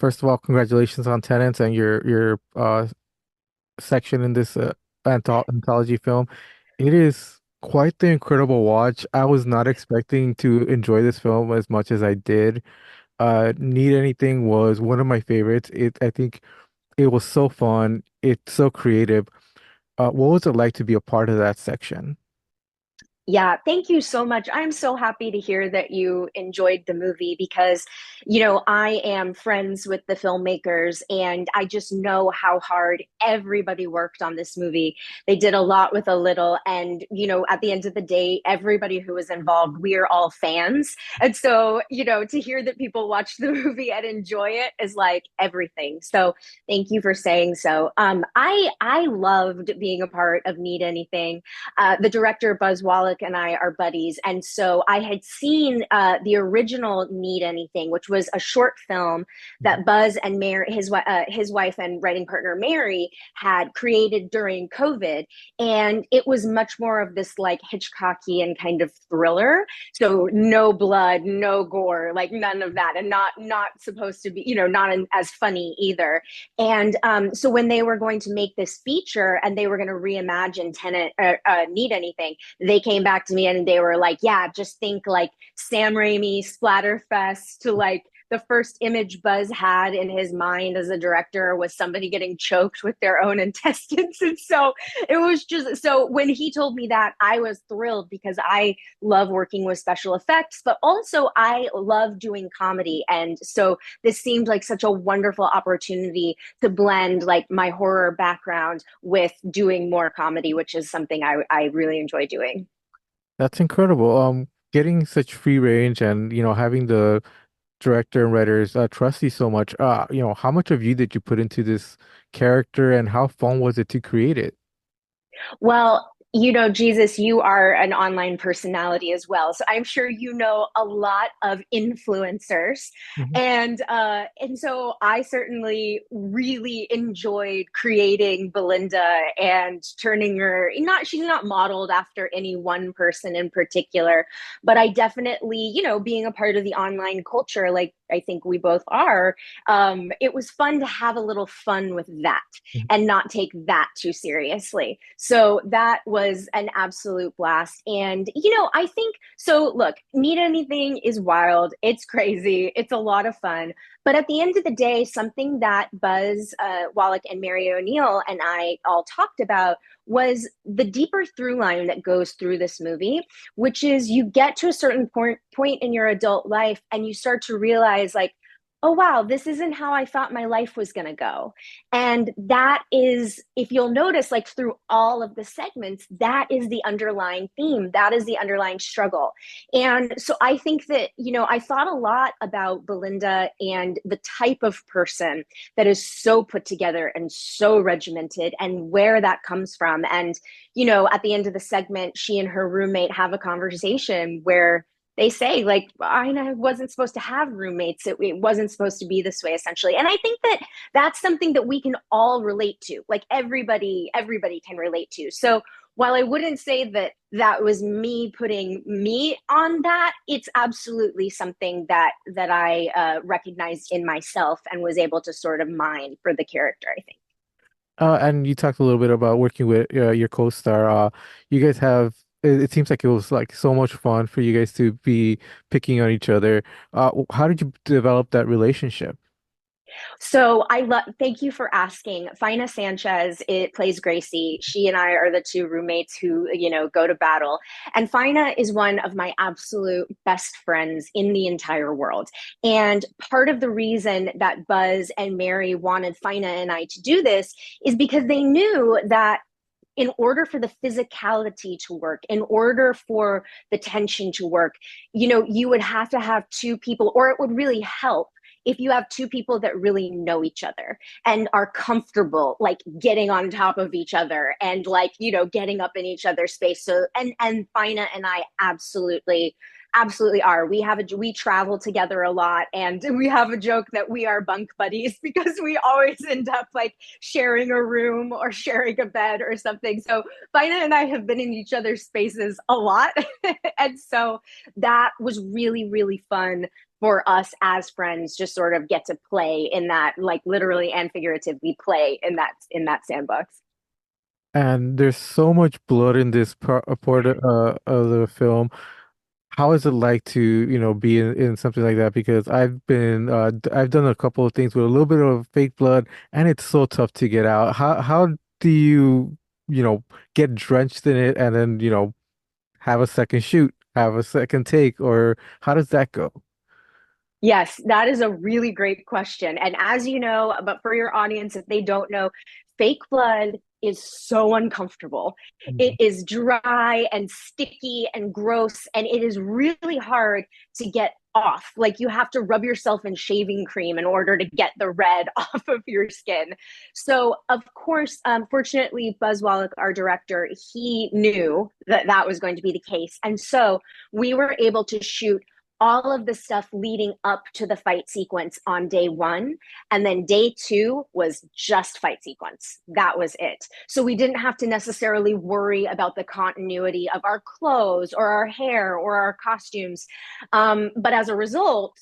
First of all, congratulations on Tenants and your section in this anthology film. It is quite the incredible watch. I was not expecting to enjoy this film as much as I did. Need Anything was one of my favorites. I think it was so fun. It's so creative. What was it like to be a part of that section? Yeah, thank you so much. I'm so happy to hear that you enjoyed the movie because, I am friends with the filmmakers and I just know how hard everybody worked on this movie. They did a lot with a little. And, at the end of the day, everybody who was involved, we are all fans. And so, to hear that people watch the movie and enjoy it is like everything. So thank you for saying so. I loved being a part of Need Anything. The director Buzz Wallach and I are buddies, and so I had seen the original Need Anything, which was a short film that Buzz and Mary, his wife and writing partner Mary, had created during COVID, and it was much more of this like Hitchcockian kind of thriller. So no blood, no gore, like none of that, and not supposed to be, not as funny either. And so when they were going to make this feature and they were going to reimagine Tenant Need Anything, they came back to me and they were like, yeah, just think like Sam Raimi Splatterfest to like the first image Buzz had in his mind as a director was somebody getting choked with their own intestines. And so it was just so when he told me that, I was thrilled because I love working with special effects, but also I love doing comedy. And so this seemed like such a wonderful opportunity to blend like my horror background with doing more comedy, which is something I really enjoy doing. That's incredible. Getting such free range and having the director and writers trust you so much. How much of you did you put into this character and how fun was it to create it? Well, Jesus, you are an online personality as well. So I'm sure you know a lot of influencers. Mhm. And so I certainly really enjoyed creating Belinda and turning her not she's not modeled after any one person in particular, but I definitely, being a part of the online culture, like I think we both are, it was fun to have a little fun with that and not take that too seriously. So that was an absolute blast. And, I think so. Look, Need Anything is wild. It's crazy. It's a lot of fun. But at the end of the day, something that Buzz Wallach and Mary O'Neill and I all talked about was the deeper through line that goes through this movie, which is you get to a certain point in your adult life and you start to realize, like, oh wow, this isn't how I thought my life was going to go. And that is, if you'll notice, like through all of the segments, that is the underlying theme. That is the underlying struggle. And so I think that, I thought a lot about Belinda and the type of person that is so put together and so regimented and where that comes from. And, at the end of the segment, she and her roommate have a conversation where they say like I wasn't supposed to have roommates. It wasn't supposed to be this way, essentially. And I think that that's something that we can all relate to, like everybody can relate to. So while I wouldn't say that that was me putting me on that, it's absolutely something that I recognized in myself and was able to sort of mine for the character, I think. And you talked a little bit about working with your co-star. You guys have, it seems like it was like so much fun for you guys to be picking on each other. How did you develop that relationship? So I love. Thank you for asking. Fina Sanchez, it plays Gracie. She and I are the two roommates who, go to battle. And Fina is one of my absolute best friends in the entire world. And part of the reason that Buzz and Mary wanted Fina and I to do this is because they knew that in order for the physicality to work, in order for the tension to work, you would have to have two people, or it would really help if you have two people that really know each other and are comfortable like getting on top of each other and like getting up in each other's space. So and Fina and I absolutely are. We travel together a lot and we have a joke that we are bunk buddies because we always end up like sharing a room or sharing a bed or something. So Fina and I have been in each other's spaces a lot. And so that was really, really fun for us as friends just sort of get to play in that, like literally and figuratively play in that sandbox. And there's so much blood in this part of the film. How is it like to, be in something like that? Because I've done a couple of things with a little bit of fake blood, and it's so tough to get out. How do you, get drenched in it and then, have a second shoot, have a second take, or how does that go? Yes, that is a really great question. And as you know, but for your audience, if they don't know, fake blood is so uncomfortable. It Mhm. is dry and sticky and gross, and it is really hard to get off. Like you have to rub yourself in shaving cream in order to get the red off of your skin. So, of course, fortunately, Buzz Wallach, our director, he knew that that was going to be the case. And so we were able to shoot all of the stuff leading up to the fight sequence on day one. And then day two was just fight sequence. That was it. So we didn't have to necessarily worry about the continuity of our clothes or our hair or our costumes. But as a result,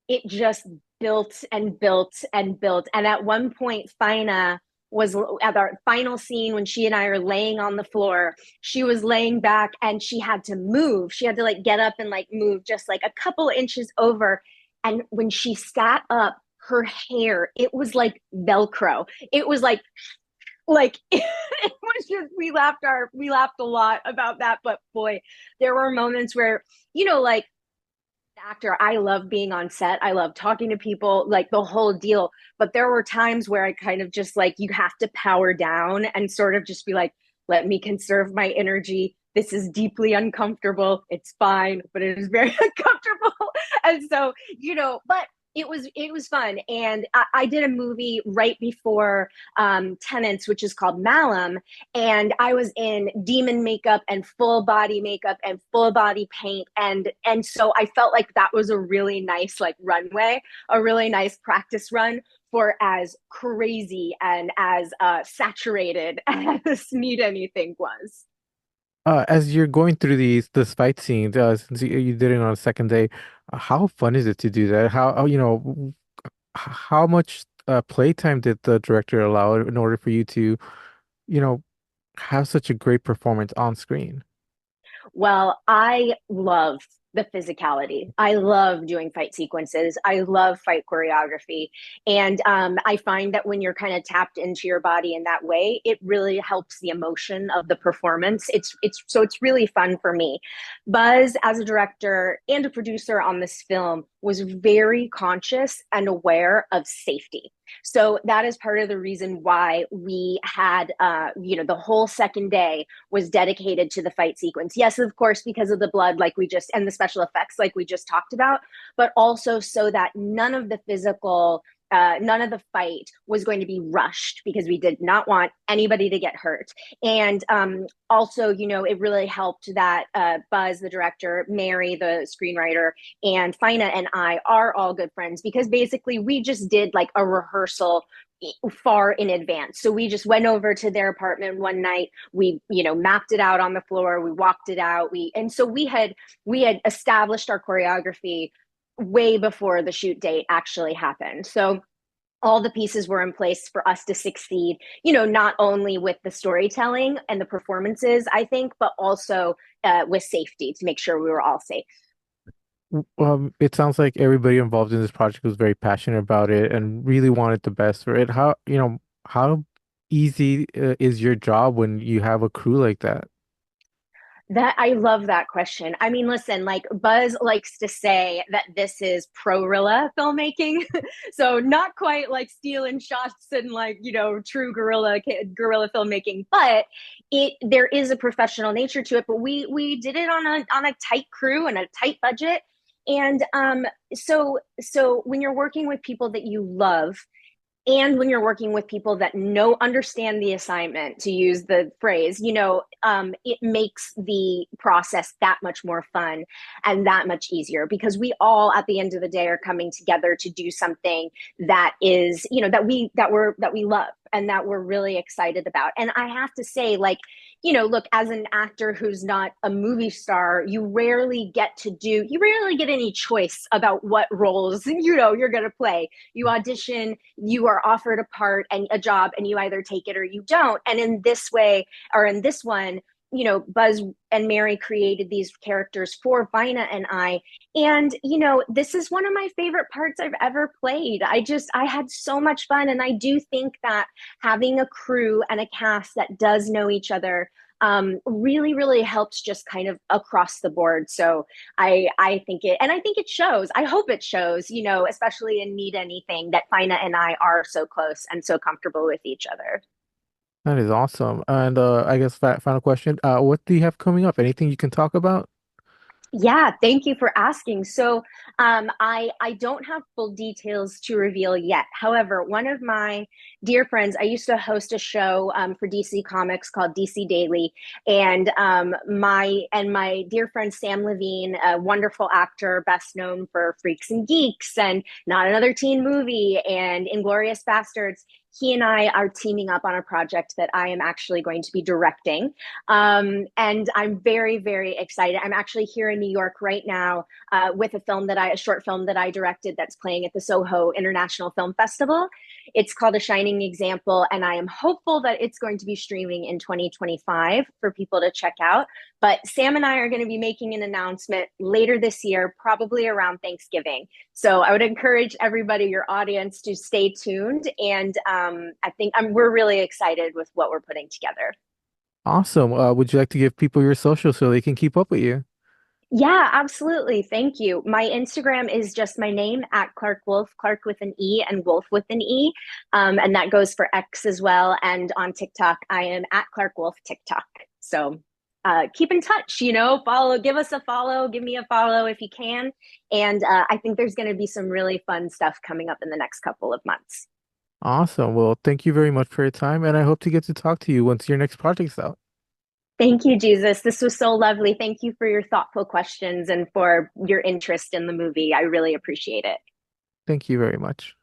it just built and built and built. And at one point, Fina was at our final scene when she and I are laying on the floor. She was laying back and she had to move. She had to like get up and like move just like a couple inches over. And when she sat up, her hair, it was like Velcro. It was like it was just we laughed a lot about that. But boy, there were moments where, like actor, I love being on set. I love talking to people, like the whole deal. But there were times where I kind of just like, you have to power down and sort of just be like, let me conserve my energy. This is deeply uncomfortable. It's fine, but it is very uncomfortable. And so, but it was fun. And I did a movie right before Tenants, which is called Malum, and I was in demon makeup and full body makeup and full body paint, and so I felt like that was a really nice like runway, a really nice practice run for as crazy and as saturated as Need Anything was. As you're going through this fight scene, since you did it on a second day, how fun is it to do that? How much playtime did the director allow in order for you to, you know, have such a great performance on screen? Well, I love the physicality. I love doing fight sequences. I love fight choreography. And I find that when you're kind of tapped into your body in that way, it really helps the emotion of the performance. It's really fun for me. Buzz, as a director and a producer on this film, was very conscious and aware of safety. So that is part of the reason why we had, the whole second day was dedicated to the fight sequence. Yes, of course, because of the blood, and the special effects, like we just talked about, but also so that none of the fight was going to be rushed because we did not want anybody to get hurt. And also, it really helped that Buzz, the director, Mary, the screenwriter, and Fina and I are all good friends because basically we just did like a rehearsal far in advance. So we just went over to their apartment one night. We, mapped it out on the floor. We walked it out. We had established our choreography way before the shoot date actually happened. So all the pieces were in place for us to succeed, not only with the storytelling and the performances, I think, but also with safety to make sure we were all safe. It sounds like everybody involved in this project was very passionate about it and really wanted the best for it. How easy is your job when you have a crew like that? That I love that question. I mean, listen, like Buzz likes to say that this is pro-rilla filmmaking. So not quite like stealing shots and like, true guerrilla filmmaking, but there is a professional nature to it, but we did it on a tight crew and a tight budget. And so when you're working with people that you love, and when you're working with people that understand the assignment, to use the phrase, it makes the process that much more fun and that much easier because we all at the end of the day are coming together to do something that is, that we love. and that we're really excited about. And I have to say, like, you know, look, as an actor who's not a movie star, you rarely get any choice about what roles, you know, you're going to play. You audition, you are offered a part and a job, and you either take it or you don't. And in this way, or in this one, you know, Buzz and Mary created these characters for Vina and I. And, you know, this is one of my favorite parts I've ever played. I had so much fun. And I do think that having a crew and a cast that does know each other really, really helps just kind of across the board. So I think it, and I think it shows. I hope it shows, you know, especially in Need Anything, that Fina and I are so close and so comfortable with each other. That is awesome. And I guess final question. What do you have coming up? Anything you can talk about? Yeah, thank you for asking. So, I don't have full details to reveal yet. However, one of my dear friends, I used to host a show for DC Comics called DC Daily, and my dear friend Sam Levine, a wonderful actor, best known for Freaks and Geeks and Not Another Teen Movie and Inglorious Bastards. He and I are teaming up on a project that I am actually going to be directing. And I'm very, very excited. I'm actually here in New York right now with a short film that I directed that's playing at the Soho International Film Festival. It's called A Shining Example, and I am hopeful that it's going to be streaming in 2025 for people to check out. But Sam and I are going to be making an announcement later this year, probably around Thanksgiving. So I would encourage everybody, your audience, to stay tuned. And we're really excited with what we're putting together. Awesome. Would you like to give people your social so they can keep up with you? Yeah, absolutely. Thank you. My Instagram is just my name at Clarke Wolfe, Clarke with an E and Wolf with an E. And that goes for X as well. And on TikTok, I am at Clarke Wolfe TikTok. So keep in touch, you know, give us a follow, give me a follow if you can. And I think there's going to be some really fun stuff coming up in the next couple of months. Awesome. Well, thank you very much for your time, and I hope to get to talk to you once your next project's out. Thank you, Jesus. This was so lovely. Thank you for your thoughtful questions and for your interest in the movie. I really appreciate it. Thank you very much.